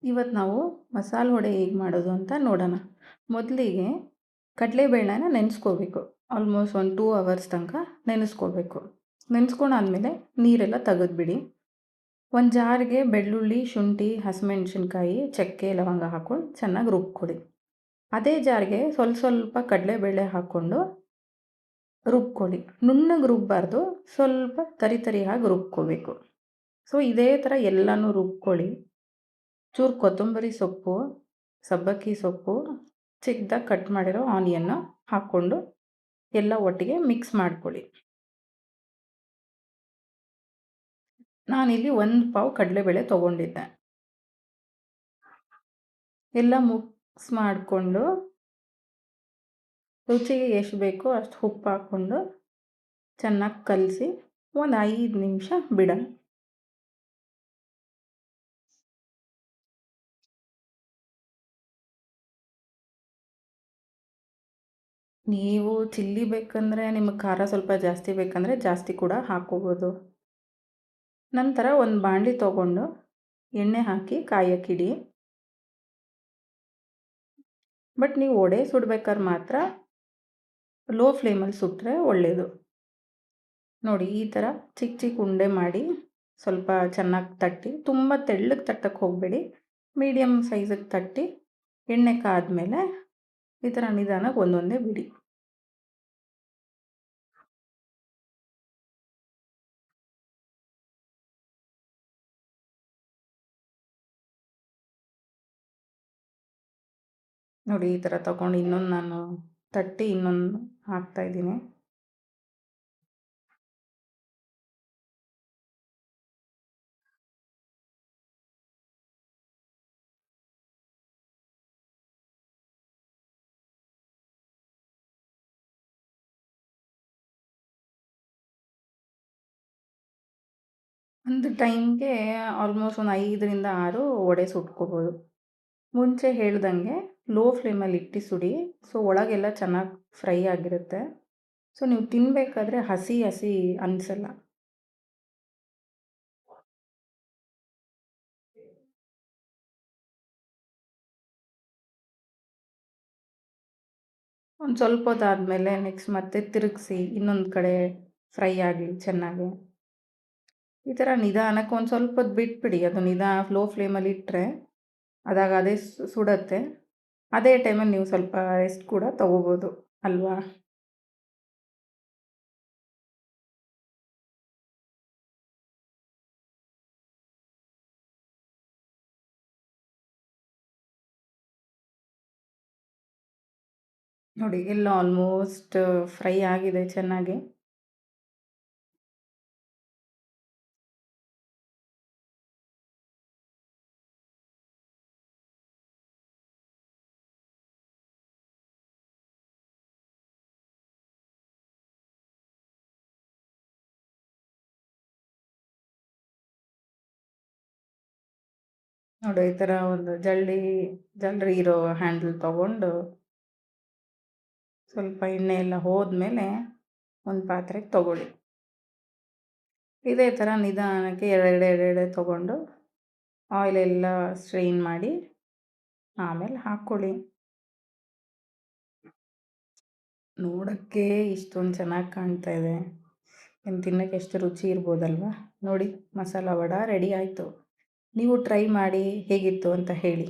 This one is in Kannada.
ಇವತ್ತು ನಾವು ಮಸಾಲೆ ವಡೆ ಹೇಗೆ ಮಾಡೋದು ಅಂತ ನೋಡೋಣ. ಮೊದಲಿಗೆ ಕಡಲೆಬೇಳೆನ ನೆನೆಸ್ಕೋಬೇಕು. ಆಲ್ಮೋಸ್ಟ್ ಒಂದು 2 ಅವರ್ಸ್ ತನಕ ನೆನೆಸ್ಕೋಬೇಕು. ನೆನೆಸ್ಕೊಂಡಾದ್ಮೇಲೆ ನೀರೆಲ್ಲ ತೆಗೆದ್ಬಿಡಿ. ಒಂದು ಜಾರಿಗೆ ಬೆಳ್ಳುಳ್ಳಿ, ಶುಂಠಿ, ಹಸಿಮೆಣ್ಸಿನ್ಕಾಯಿ, ಚಕ್ಕೆ, ಲವಂಗ ಹಾಕ್ಕೊಂಡು ಚೆನ್ನಾಗಿ ರುಬ್ಕೊಳ್ಳಿ. ಅದೇ ಜಾರಿಗೆ ಸ್ವಲ್ಪ ಸ್ವಲ್ಪ ಕಡಲೆಬೇಳೆ ಹಾಕ್ಕೊಂಡು ರುಬ್ಕೊಳ್ಳಿ. ನುಣ್ಣಗೆ ರುಬ್ಬಾರ್ದು, ಸ್ವಲ್ಪ ತರಿ ರುಬ್ಕೋಬೇಕು. ಸೊ ಇದೇ ಥರ ಎಲ್ಲನೂ ರುಬ್ಕೊಳ್ಳಿ. ಚೂರು ಕೊತ್ತಂಬರಿ ಸೊಪ್ಪು, ಸಬ್ಬಕ್ಕಿ ಸೊಪ್ಪು, ಚಿಕ್ಕದಾಗಿ ಕಟ್ ಮಾಡಿರೋ ಆನಿಯನ್ನು ಹಾಕ್ಕೊಂಡು ಎಲ್ಲ ಒಟ್ಟಿಗೆ ಮಿಕ್ಸ್ ಮಾಡ್ಕೊಳ್ಳಿ. ನಾನಿಲ್ಲಿ 1 ಪಾವು ಕಡಲೆಬೇಳೆ ತೊಗೊಂಡಿದ್ದೆ. ಎಲ್ಲ ಮಿಕ್ಸ್ ಮಾಡಿಕೊಂಡು ರುಚಿಗೆ ಎಷ್ಟು ಬೇಕೋ ಅಷ್ಟು ಉಪ್ಪು ಹಾಕ್ಕೊಂಡು ಚೆನ್ನಾಗಿ ಕಲಸಿ ಒಂದು 5 ನಿಮಿಷ ಬಿಡೋಣ. ನೀವು ಚಿಲ್ಲಿ ಬೇಕಂದರೆ, ನಿಮಗೆ ಖಾರ ಸ್ವಲ್ಪ ಜಾಸ್ತಿ ಬೇಕಂದರೆ ಜಾಸ್ತಿ ಕೂಡ ಹಾಕ್ಕೋಬೋದು. ನಂತರ ಒಂದು ಬಾಣಲಿ ತೊಗೊಂಡು ಎಣ್ಣೆ ಹಾಕಿ ಕಾಯಕ್ಕಿಡಿ. ಬಟ್ ನೀವು ವಡೆ ಸುಡ್ಬೇಕಾದ್ರೆ ಮಾತ್ರ ಲೋ ಫ್ಲೇಮಲ್ಲಿ ಸುಟ್ಟರೆ ಒಳ್ಳೆಯದು. ನೋಡಿ, ಈ ಥರ ಚಿಕ್ಕ ಚಿಕ್ಕ ಉಂಡೆ ಮಾಡಿ ಸ್ವಲ್ಪ ಚೆನ್ನಾಗಿ ತಟ್ಟಿ, ತುಂಬ ತೆಳ್ಳಗೆ ತಟ್ಟಕ್ಕೆ ಹೋಗಬೇಡಿ, ಮೀಡಿಯಮ್ ಸೈಜಿಗೆ ತಟ್ಟಿ ಎಣ್ಣೆ ಕಾದ್ಮೇಲೆ ಈ ಥರ ನಿಧಾನಕ್ಕೆ ಒಂದೊಂದೇ ಬಿಡಿ. ನೋಡಿ, ಈ ಥರ ತಗೊಂಡು ಇನ್ನೊಂದು ನಾನು ತಟ್ಟಿ ಇನ್ನೊಂದು ಹಾಕ್ತಾಯಿದ್ದೀನಿ. ಒಂದು ಟೈಮ್ಗೆ ಆಲ್ಮೋಸ್ಟ್ ಒಂದು 5ರಿಂದ 6 ವಡೆ ಸುಟ್ಕೋಬೋದು. ಮುಂಚೆ ಹೇಳ್ದಂಗೆ ಲೋ ಫ್ಲೇಮಲ್ಲಿ ಇಟ್ಟು ಸುಡಿ. ಸೊ ಒಳಗೆಲ್ಲ ಚೆನ್ನಾಗಿ ಫ್ರೈ ಆಗಿರುತ್ತೆ. ಸೊ ನೀವು ತಿನ್ನಬೇಕಾದ್ರೆ ಹಸಿ ಹಸಿ ಅನಿಸಲ್ಲ. ಒಂದು ಸ್ವಲ್ಪ ಹೊತ್ತಾದಮೇಲೆ ನೆಕ್ಸ್ಟ್ ಮತ್ತೆ ತಿರುಗಿಸಿ ಇನ್ನೊಂದು ಕಡೆ ಫ್ರೈ ಆಗಲಿ ಚೆನ್ನಾಗಿ. ಈ ಥರ ನಿಧಾನಕ್ಕೆ ಒಂದು ಸ್ವಲ್ಪ ಹೊತ್ತು ಬಿಟ್ಬಿಡಿ. ಅದು ಲೋ ಫ್ಲೇಮಲ್ಲಿ ಇಟ್ಟರೆ ಅದಾಗ ಅದೇ ಸುಡತ್ತೆ. ಅದೇ ಟೈಮಲ್ಲಿ ನೀವು ಸ್ವಲ್ಪ ರೆಸ್ಟ್ ಕೂಡ ತೊಗೋಬೋದು ಅಲ್ವಾ? ನೋಡಿ, ಎಲ್ಲ ಆಲ್ಮೋಸ್ಟ್ ಫ್ರೈ ಆಗಿದೆ ಚೆನ್ನಾಗಿ. ನೋಡಿ, ಈ ಥರ ಒಂದು ಜಲ್ರಿ ಇರೋ ಹ್ಯಾಂಡಲ್ ತೊಗೊಂಡು ಸ್ವಲ್ಪ ಎಣ್ಣೆ ಎಲ್ಲ ಹೋದ್ಮೇಲೆ ಒಂದು ಪಾತ್ರೆಗೆ ತೊಗೊಳ್ಳಿ. ಇದೇ ಥರ ನಿಧಾನಕ್ಕೆ ಎರಡೆರಡೆ ತೊಗೊಂಡು ಆಯಿಲೆಲ್ಲ ಸ್ಟ್ರೈನ್ ಮಾಡಿ ಆಮೇಲೆ ಹಾಕ್ಕೊಳ್ಳಿ. ನೋಡೋಕ್ಕೆ ಇಷ್ಟೊಂದು ಚೆನ್ನಾಗಿ ಕಾಣ್ತಾ ಇದೆ. ಇನ್ನು ತಿನ್ನೋಕ್ಕೆ ಎಷ್ಟು ರುಚಿ ಇರ್ಬೋದಲ್ವ? ನೋಡಿ, ಮಸಾಲ ವಡೆ ರೆಡಿ ಆಯಿತು. ನೀವು ಟ್ರೈ ಮಾಡಿ ಹೇಗಿತ್ತು ಅಂತ ಹೇಳಿ.